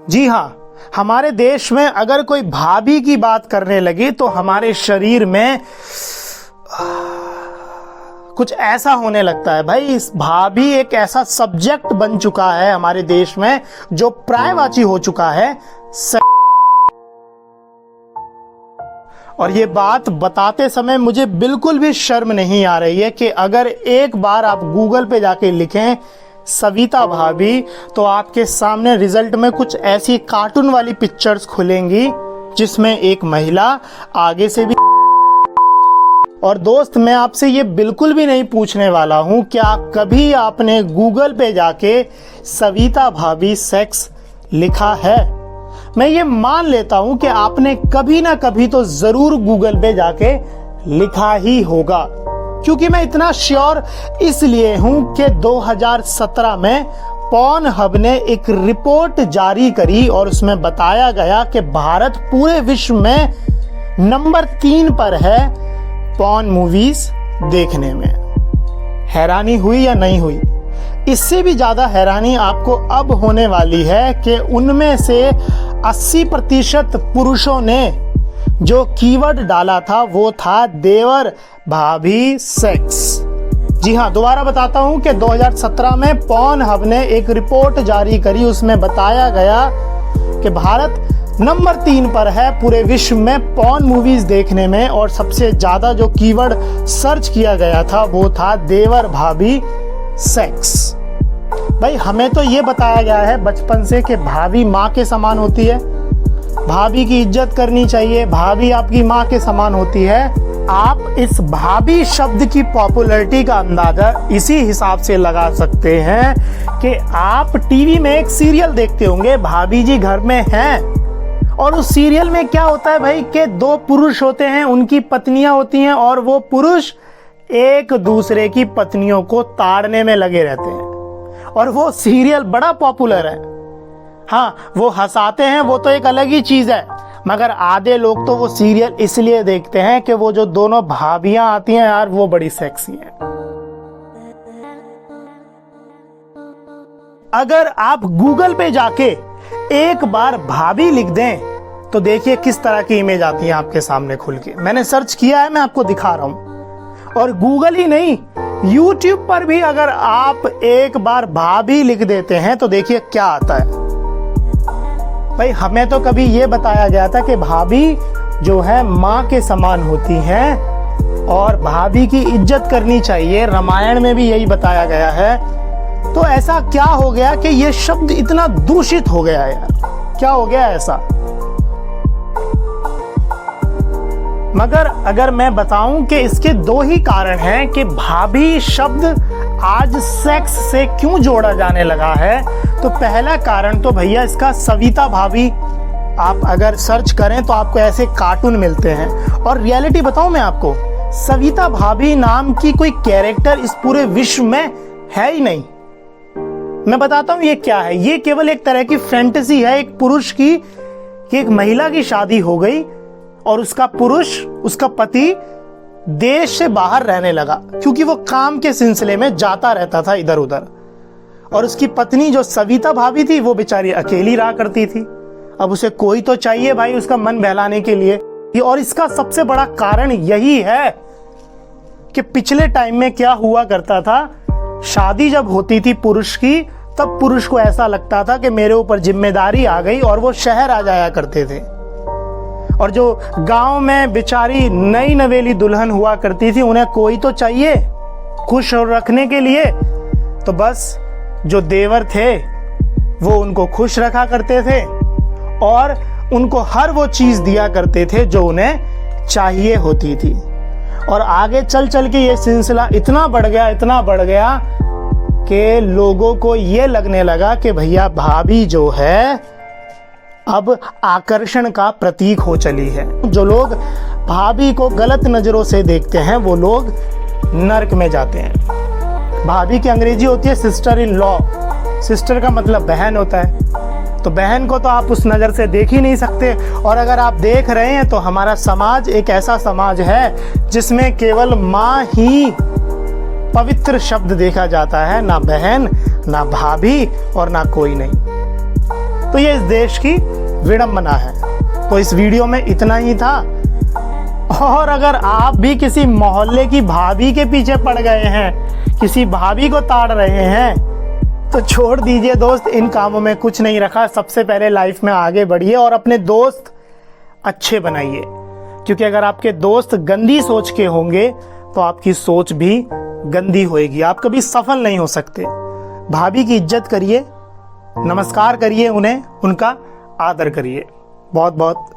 जी हाँ, हमारे देश में अगर कोई भाभी की बात करने लगी तो हमारे शरीर में कुछ ऐसा होने लगता है। भाई, इस भाभी एक ऐसा सब्जेक्ट बन चुका है हमारे देश में जो पर्यायवाची हो चुका है। और ये बात बताते समय मुझे बिल्कुल भी शर्म नहीं आ रही है कि अगर एक बार आप गूगल पे जाके लिखें सविता भाभी तो आपके सामने रिजल्ट में कुछ ऐसी कार्टून वाली पिक्चर्स खुलेंगी जिसमें एक महिला आगे से भी। और दोस्त, मैं आपसे ये बिल्कुल भी नहीं पूछने वाला हूं क्या कभी आपने गूगल पे जाके सविता भाभी सेक्स लिखा है। मैं ये मान लेता हूं कि आपने कभी ना कभी तो जरूर गूगल पे जाके लिखा ही होगा, क्योंकि मैं इतना श्योर इसलिए हूं कि 2017 में पॉर्नहब ने एक रिपोर्ट जारी करी और उसमें बताया गया कि भारत पूरे विश्व में नंबर 3 पर है पॉर्न मूवीज देखने में। हैरानी हुई या नहीं हुई? इससे भी ज्यादा हैरानी आपको अब होने वाली है कि उनमें से 80% पुरुषों ने जो कीवर्ड डाला था वो था देवर भाभी सेक्स। जी हाँ, दोबारा बताता हूं कि 2017 में पॉर्नहब ने एक रिपोर्ट जारी करी, उसमें बताया गया कि भारत नंबर 3 पर है पूरे विश्व में पॉर्न मूवीज देखने में, और सबसे ज्यादा जो कीवर्ड सर्च किया गया था वो था देवर भाभी सेक्स। भाई, हमें तो ये बताया गया है बचपन से कि भाभी माँ के समान होती है, भाभी की इज्जत करनी चाहिए, भाभी आपकी माँ के समान होती है। आप इस भाभी शब्द की पॉपुलैरिटी का अंदाजा इसी हिसाब से लगा सकते हैं कि आप टीवी में एक सीरियल देखते होंगे भाभी जी घर में हैं, और उस सीरियल में क्या होता है भाई कि 2 पुरुष होते हैं, उनकी पत्नियां होती हैं, और वो पुरुष एक दूसरे की पत्नियों को ताड़ने में लगे रहते हैं, और वो सीरियल बड़ा पॉपुलर है। हाँ, वो हंसाते हैं, वो तो एक अलग ही चीज है, मगर आधे लोग तो वो सीरियल इसलिए देखते हैं कि वो जो दोनों भाभियां आती हैं यार वो बड़ी सेक्सी हैं। अगर आप गूगल पे जाके एक बार भाभी लिख दें तो देखिए किस तरह की इमेज आती है आपके सामने खुल के। मैंने सर्च किया है, मैं आपको दिखा रहा हूं। और गूगल ही नहीं, YouTube पर भी अगर आप एक बार भाभी लिख देते हैं तो देखिए क्या आता है। भाई, हमें तो कभी ये बताया गया था कि भाभी जो है माँ के समान होती हैं और भाभी की इज्जत करनी चाहिए, रामायण में भी यही बताया गया है। तो ऐसा क्या हो गया कि ये शब्द इतना दूषित हो गया यार? क्या हो गया ऐसा? मगर अगर मैं बताऊं कि इसके 2 ही कारण हैं कि भाभी शब्द आज सेक्स से क्यों जोड़ा जाने लगा है, तो पहला कारण तो भैया इसका सविता भाभी आप अगर सर्च करें तो आपको ऐसे कार्टून मिलते हैं। और रियलिटी बताऊं मैं आपको, सविता भाभी नाम की कोई कैरेक्टर इस पूरे विश्व में है ही नहीं। मैं बताता हूं ये क्या है। ये केवल एक तरह की फैंटेसी है एक पुरुष की कि एक महिला की शादी हो गई और उसका पुरुष, उसका पति देश से बाहर रहने लगा, क्योंकि वो काम के सिलसिले में जाता रहता था इधर उधर, और उसकी पत्नी जो सविता भाभी थी वो बेचारी अकेली रहा करती थी। अब उसे कोई तो चाहिए भाई उसका मन बहलाने के लिए। और इसका सबसे बड़ा कारण यही है कि पिछले टाइम में क्या हुआ करता था, शादी जब होती थी पुरुष की तब पुरुष को ऐसा लगता था कि मेरे ऊपर जिम्मेदारी आ गई, और वो शहर आ जाया करते थे। और जो गांव में बेचारी नई नवेली दुल्हन हुआ करती थी, उन्हें कोई तो चाहिए खुश रखने के लिए, तो बस जो देवर थे वो उनको खुश रखा करते थे और उनको हर वो चीज दिया करते थे जो उन्हें चाहिए होती थी। और आगे चल चल के ये सिलसिला इतना बढ़ गया कि लोगों को ये लगने लगा कि भैया भाभी जो है अब आकर्षण का प्रतीक हो चली है। जो लोग भाभी को गलत नजरों से देखते हैं वो लोग नर्क में जाते हैं। भाभी की अंग्रेजी होती है सिस्टर इन लॉ। सिस्टर का मतलब बहन होता है, तो बहन को तो आप उस नज़र से देख ही नहीं सकते। और अगर आप देख रहे हैं तो हमारा समाज एक ऐसा समाज है जिसमें केवल माँ ही पवित्र शब्द देखा जाता है, ना बहन, ना भाभी और ना कोई नहीं। तो ये इस देश की विडंबना है। तो इस वीडियो में इतना ही था। और अगर आप भी किसी मोहल्ले की भाभी के पीछे पड़ गए हैं, किसी भाभी को ताड़ रहे हैं, तो छोड़ दीजिए दोस्त, इन कामों में कुछ नहीं रखा। सबसे पहले लाइफ में आगे बढ़िए और अपने दोस्त अच्छे बनाइए, क्योंकि अगर आपके दोस्त गंदी सोच के होंगे तो आपकी सोच भी गंदी होएगी, आप कभी सफल नहीं हो सकते। भाभी की इज्जत करिए, नमस्कार करिए उन्हें, उनका आदर करिए। बहुत बहुत